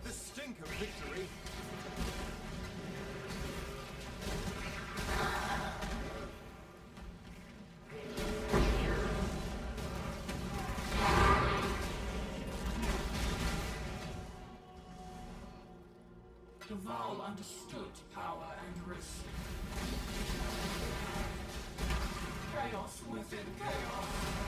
The stink of victory. Duval understood power and risk. Chaos within chaos.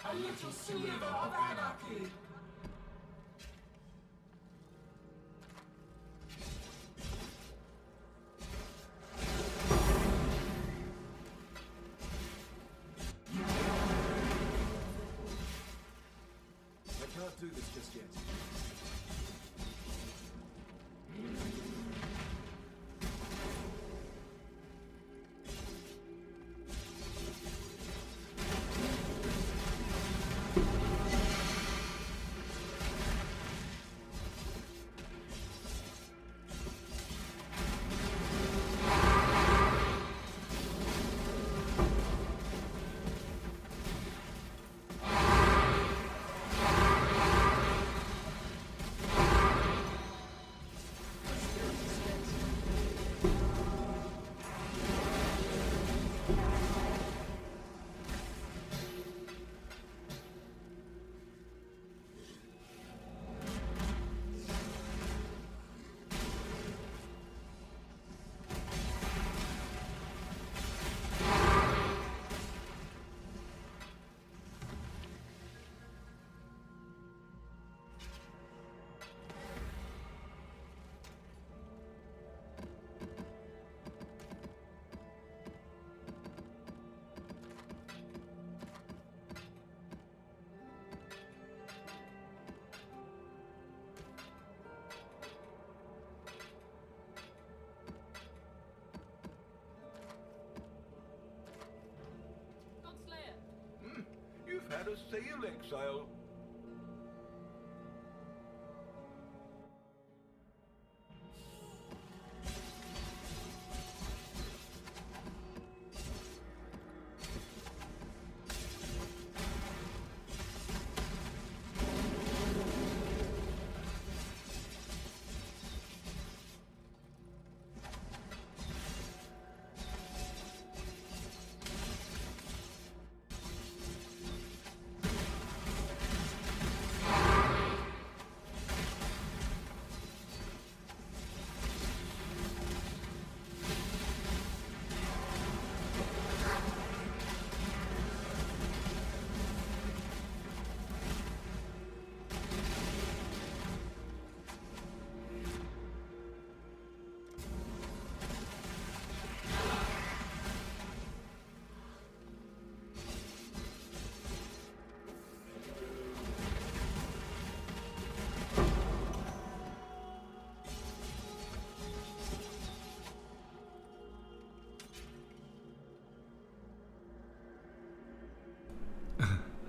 A little sliver of anarchy. I can't do this just yet. You've had a sail exile.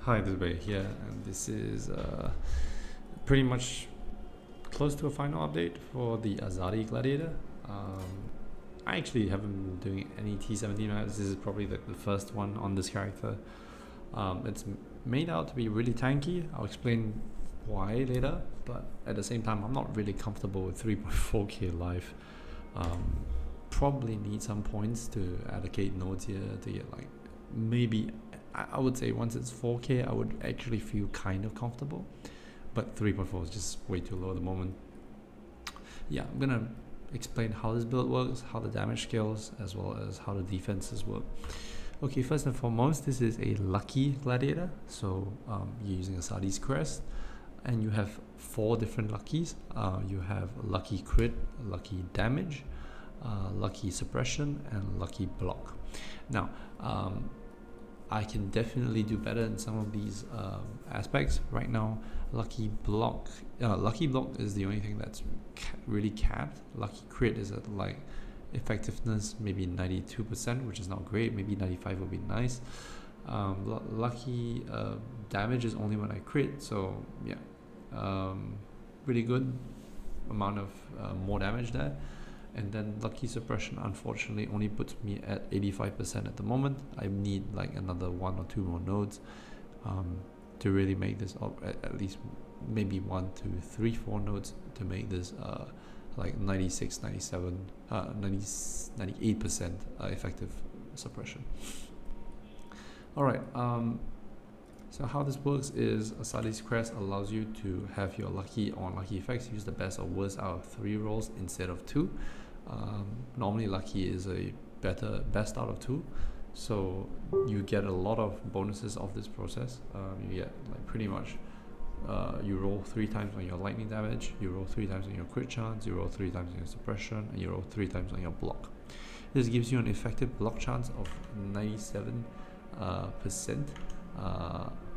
Hi, this is Ray here, and this is pretty much close to a final update for the Azadi Gladiator. I actually haven't been doing any T17 maps. This is probably the first one on this character. It's made out to be really tanky. I'll explain why later, but at the same time, I'm not really comfortable with 3.4k life. Probably need some points to allocate nodes here to get like maybe. I would say once it's 4k I would actually feel kind of comfortable, but 3.4 is just way too low at the moment. Yeah, I'm gonna explain how this build works, how the damage scales, as well as how the defenses work. Okay, first and foremost, this is a lucky gladiator, so you're using Azadi's crest, and you have 4 different luckies. You have lucky crit, lucky damage, lucky suppression, and lucky block. Now I can definitely do better in some of these aspects. Right now, lucky block is the only thing that's really capped. Lucky crit is at like effectiveness maybe 92%, which is not great. Maybe 95 would be nice. Lucky damage is only when I crit, so yeah, really good amount of more damage there. And then lucky suppression unfortunately only puts me at 85% at the moment. I need like another 1 or 2 more nodes to really make this up, at least maybe 1, 2, 3, 4 nodes to make this like 96, 97, 98% effective suppression. Alright, so how this works is Azadi's crest allows you to have your lucky or unlucky effects use the best or worst out of 3 rolls instead of 2. Normally lucky is a best out of 2, So you get a lot of bonuses of this process. You get like pretty much you roll 3 times on your lightning damage, you roll 3 times on your crit chance, you roll 3 times on your suppression, and you roll 3 times on your block. This gives you an effective block chance of 97%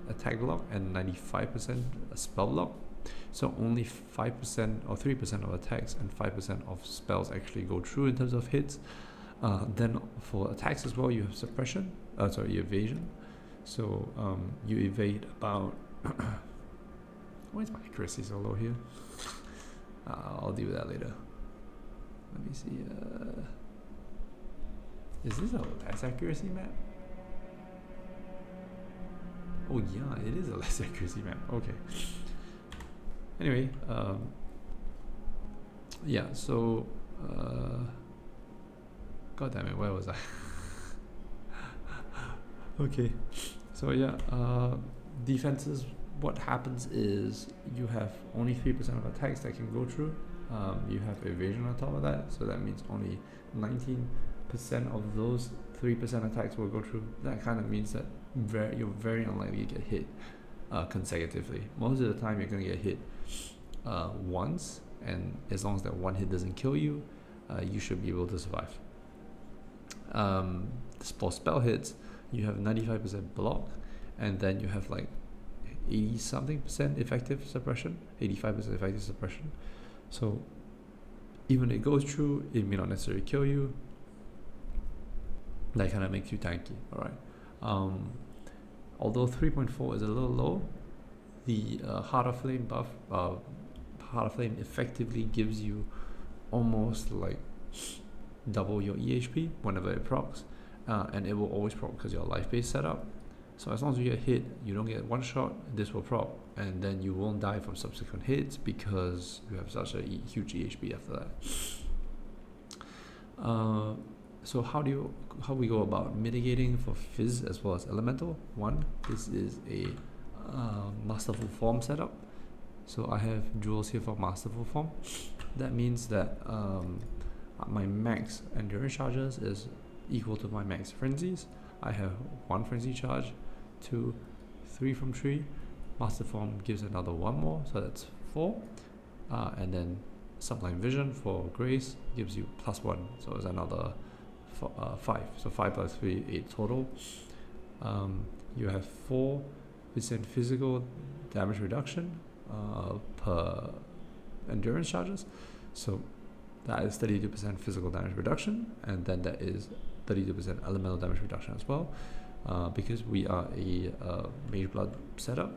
attack block and 95% spell block. So only 5% or 3% of attacks and 5% of spells actually go through in terms of hits. Then for attacks as well, you have suppression, evasion. So you evade about why is my accuracy so low here? I'll deal with that later. Let me see. Is this a less accuracy map? Oh yeah, it is a less accuracy map. Okay. Anyway, yeah. So, God damn it, where was I? Okay. So yeah, defenses. What happens is you have only 3% of attacks that can go through. You have evasion on top of that, so that means only 19% of those 3% attacks will go through. That kind of means that you're very unlikely to get hit consecutively. Most of the time, you're going to get hit once, and as long as that one hit doesn't kill you, you should be able to survive. For spell hits, you have 95% block, and then you have like 80-something% effective suppression, 85% effective suppression. So even if it goes through, it may not necessarily kill you. That kind of makes you tanky. All right. Although 3.4 is a little low, the Heart of Flame buff, Heart of Flame effectively gives you almost like double your EHP whenever it procs, and it will always proc because you're life-based setup. So as long as you get hit, you don't get one shot, this will proc, and then you won't die from subsequent hits because you have such a huge EHP after that. So how we go about mitigating for Fizz as well as Elemental? One, this is a Masterful Form setup. So I have jewels here for Masterful Form. That means that my max endurance charges is equal to my max frenzies. I have 1 frenzy charge, 2, 3 from 3. Master Form gives another 1 more, so that's 4. And then Sublime Vision for Grace gives you +1, so it's another 5. So 5 plus 3, 8 total. You have 4% physical damage reduction per endurance charges. So that is 32% physical damage reduction, and then that is 32% elemental damage reduction as well. Because we are a mageblood setup,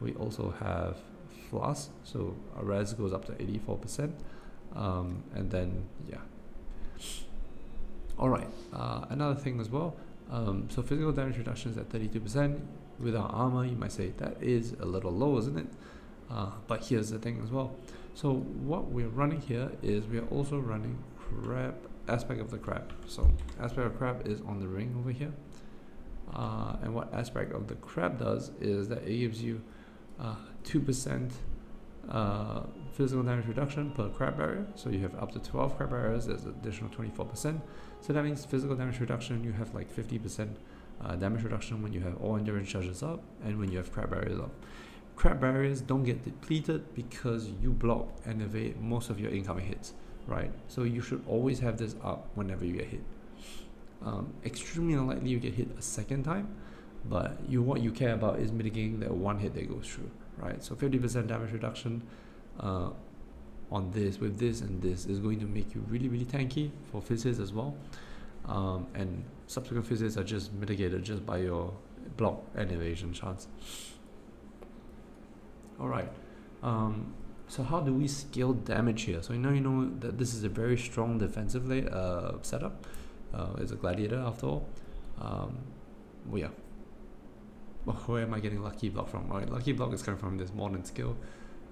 we also have Floss, so our res goes up to 84%. And then, yeah. Alright, another thing as well. So physical damage reduction is at 32%. Without armor, you might say that is a little low, isn't it? But here's the thing as well. So what we're running here is we're also running aspect of the crab. So aspect of crab is on the ring over here. And what aspect of the crab does is that it gives you 2% physical damage reduction per crab barrier. So you have up to 12 crab barriers, there's an additional 24%. So that means physical damage reduction, you have like 50% damage reduction when you have all endurance charges up and when you have crab barriers up. Crab barriers don't get depleted because you block and evade most of your incoming hits, right? So you should always have this up whenever you get hit. Extremely unlikely you get hit a second time, but what you care about is mitigating that one hit that goes through, right? So 50% damage reduction on this, with this and this, is going to make you really, really tanky for fizzes as well. And subsequent fizzes are just mitigated just by your block and evasion chance. Alright, so how do we scale damage here? So you know that this is a very strong defensive setup. It's a gladiator after all. Well, yeah. Where am I getting lucky block from? Alright, lucky block is coming from this Molten skill.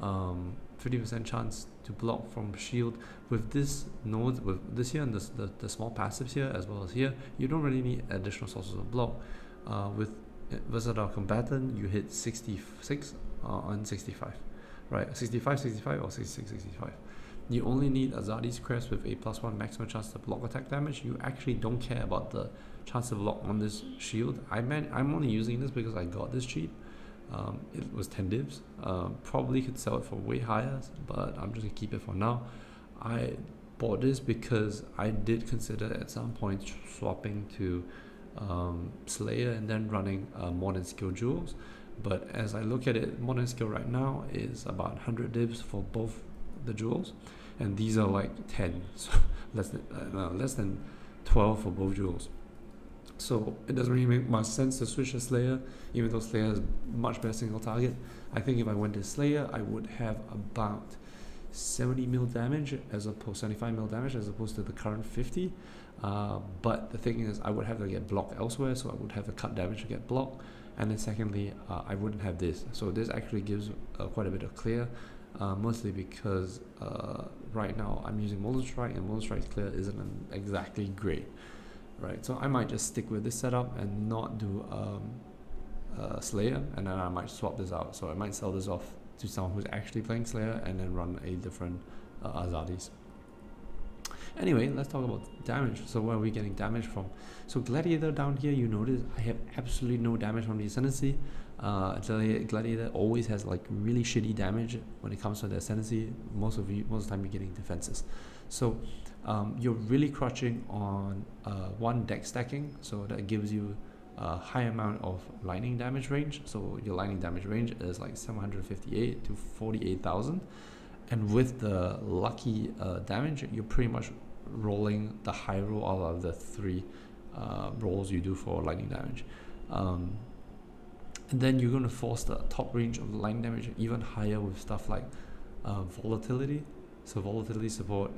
50% chance to block from shield. With this node, with this here and the small passives here as well as here, you don't really need additional sources of block. With Versatile Combatant, you hit 66 on 65, right? 65, 65 or 66, 65. you only need Azadi's crest with a +1 maximum chance to block attack damage. You actually don't care about the chance to block on this shield. I'm only using this because I got this cheap. It was 10 divs. Probably could sell it for way higher, but I'm just gonna keep it for now. I bought this because I did consider at some point swapping to Slayer and then running modern skill jewels, but as I look at it, modern skill right now is about 100 divs for both the jewels, and these are like 10, so less than 12 for both jewels. So it doesn't really make much sense to switch to Slayer, even though Slayer is much better single target. I think if I went to Slayer, I would have about 70 mil damage as opposed 75 mil damage as opposed to the current 50. But the thing is, I would have to get blocked elsewhere, so I would have to cut damage to get blocked. And then secondly, I wouldn't have this. So this actually gives quite a bit of clear, mostly because right now I'm using Molten Strike, and Molten Strike's clear isn't exactly great. Right, so I might just stick with this setup and not do Slayer, and then I might swap this out. So I might sell this off to someone who's actually playing Slayer and then run a different Azadis. Anyway, let's talk about damage. So where are we getting damage from? So Gladiator down here, you notice I have absolutely no damage from the ascendancy. Gladiator always has like really shitty damage when it comes to the ascendancy. Most of the time you're getting defenses. So you're really crouching on one deck stacking, so that gives you a high amount of lightning damage range. So your lightning damage range is like 758 to 48,000, and with the lucky damage, you're pretty much rolling the high roll out of the 3 rolls you do for lightning damage. And then you're going to force the top range of lightning damage even higher with stuff like volatility. So volatility support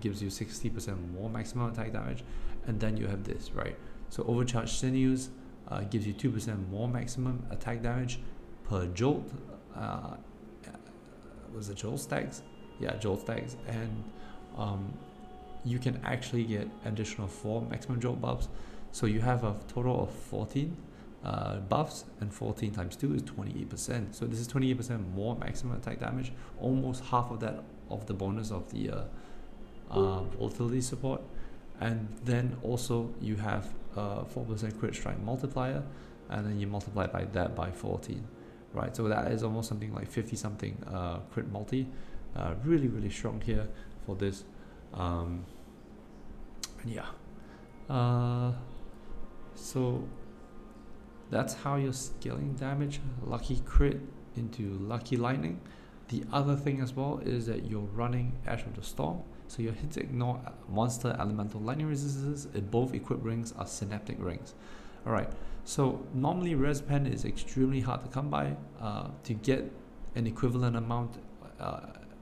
gives you 60% more maximum attack damage, and then you have this, right? So overcharged sinews gives you 2% more maximum attack damage per jolt. Was it jolt stacks? Yeah, jolt stacks, and you can actually get additional 4 maximum jolt buffs. So you have a total of 14 buffs, and 14 times 2 is 28%. So this is 28% more maximum attack damage, almost half of that of the bonus of the volatility support. And then also you have 4% crit strike multiplier, and then you multiply by that by 14, right? So that is almost something like 50 something crit multi. Really strong here for this. And yeah, so that's how you're scaling damage. Lucky crit into lucky lightning. The other thing as well is that you're running Ash of the Storm, so your hits ignore monster elemental lightning resistances. Both equipped rings are synaptic rings. Alright, so normally res pen is extremely hard to come by. To get an equivalent amount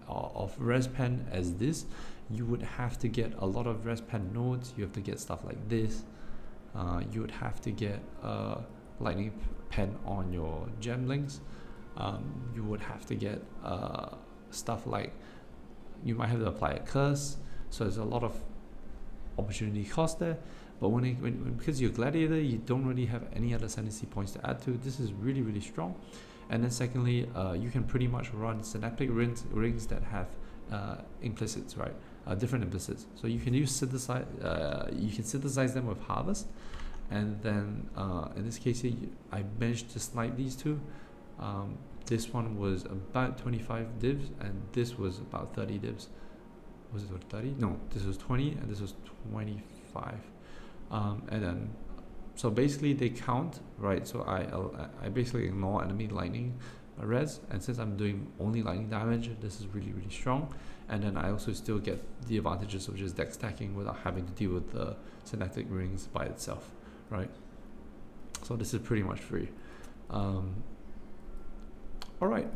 of res pen as this, you would have to get a lot of res pen nodes. You have to get stuff like this. You would have to get lightning pen on your gem links. You would have to get stuff like, you might have to apply a curse, so there's a lot of opportunity cost there. But because you're Gladiator, you don't really have any other ascendancy points to add to. This is really strong. And then secondly, you can pretty much run synaptic rings that have implicits, right? Different implicits. So you can synthesize them with harvest, and then in this case here, I managed to snipe these two. This one was about 25 divs, and this was about 30 divs. Was it 30? No, this was 20, and this was 25. And then, so basically they count, right? So I basically ignore enemy lightning res, and since I'm doing only lightning damage, this is really strong. And then I also still get the advantages of just deck stacking without having to deal with the synaptic rings by itself, right? So this is pretty much free. Alright,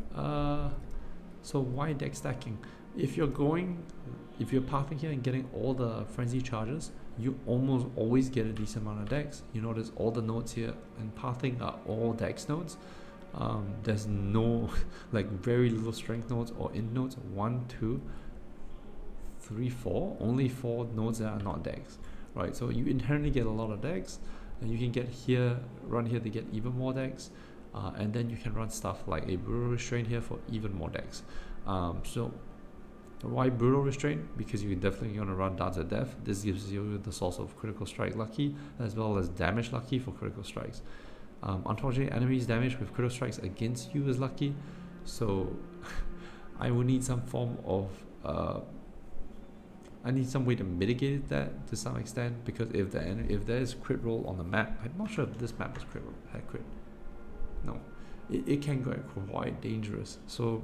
so why deck stacking? If you're pathing here and getting all the frenzy charges, you almost always get a decent amount of decks. You notice all the nodes here in pathing are all dex nodes. There's no like very little strength nodes or int nodes. 1, 2, 3, 4. Only 4 nodes that are not decks, right? So you inherently get a lot of decks, and you can get here, run here to get even more decks. And then you can run stuff like a brutal restraint here for even more decks. So Why brutal restraint? Because you're definitely going to run down to death. This gives you the source of critical strike lucky as well as damage lucky for critical strikes. Unfortunately, enemies damage with critical strikes against you is lucky, so I will need some form of I need some way to mitigate that to some extent, because if there is crit roll on the map, I'm not sure if this map was had crit. No, it can get quite dangerous. So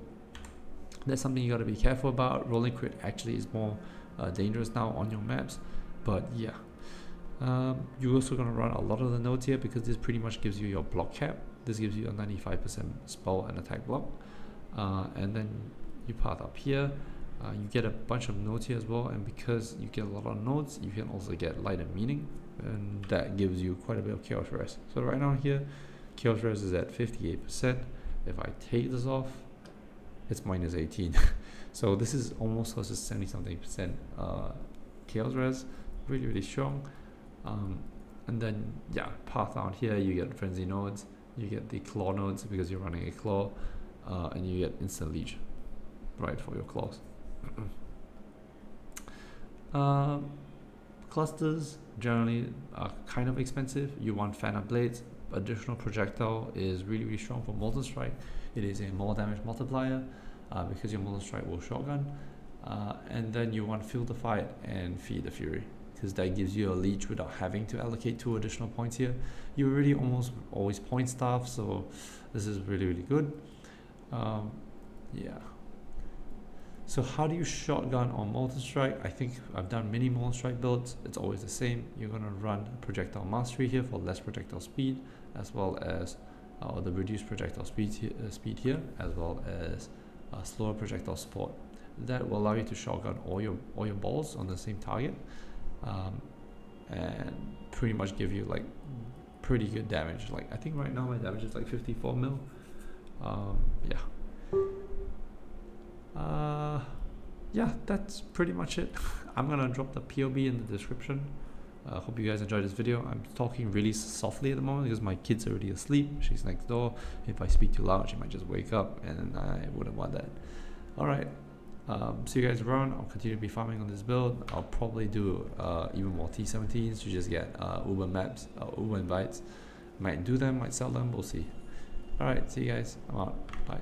that's something you got to be careful about. Rolling crit actually is more dangerous now on your maps, but yeah. You're also going to run a lot of the nodes here because this pretty much gives you your block cap. This gives you a 95% spell and attack block. And then you path up here. You get a bunch of nodes here as well, and because you get a lot of nodes, you can also get light and meaning, and that gives you quite a bit of chaos res. So right now here, chaos res is at 58%. If I take this off, it's minus 18. So this is almost close to 70 something percent chaos res, really strong. And then yeah, path out here you get frenzy nodes, you get the claw nodes because you're running a claw, and you get instant leech right for your claws. Clusters generally are kind of expensive. You want fan of blades. Additional projectile is really strong for Molten Strike. It is a more damage multiplier because your Molten Strike will shotgun. And then you want Feel the Fight and Feed the Fury, because that gives you a leech without having to allocate 2 additional points here. You already almost always point stuff, so this is really good. Yeah. So how do you shotgun on Molten Strike? I think I've done many Molten Strike builds. It's always the same. You're going to run projectile mastery here for less projectile speed, as well as the reduced projectile speed here, as well as slower projectile support. That will allow you to shotgun all your balls on the same target, and pretty much give you like pretty good damage. Like I think right now my damage is like 54 mil. Yeah. Yeah, that's pretty much it. I'm gonna drop the POB in the description. Hope you guys enjoyed this video. I'm talking really softly at the moment because my kid's already asleep. She's next door. If I speak too loud, she might just wake up, and I wouldn't want that. Alright, see you guys around. I'll continue to be farming on this build. I'll probably do even more T17s to just get Uber maps, Uber invites. Might do them, might sell them, we'll see. Alright, see you guys. I'm out. Bye.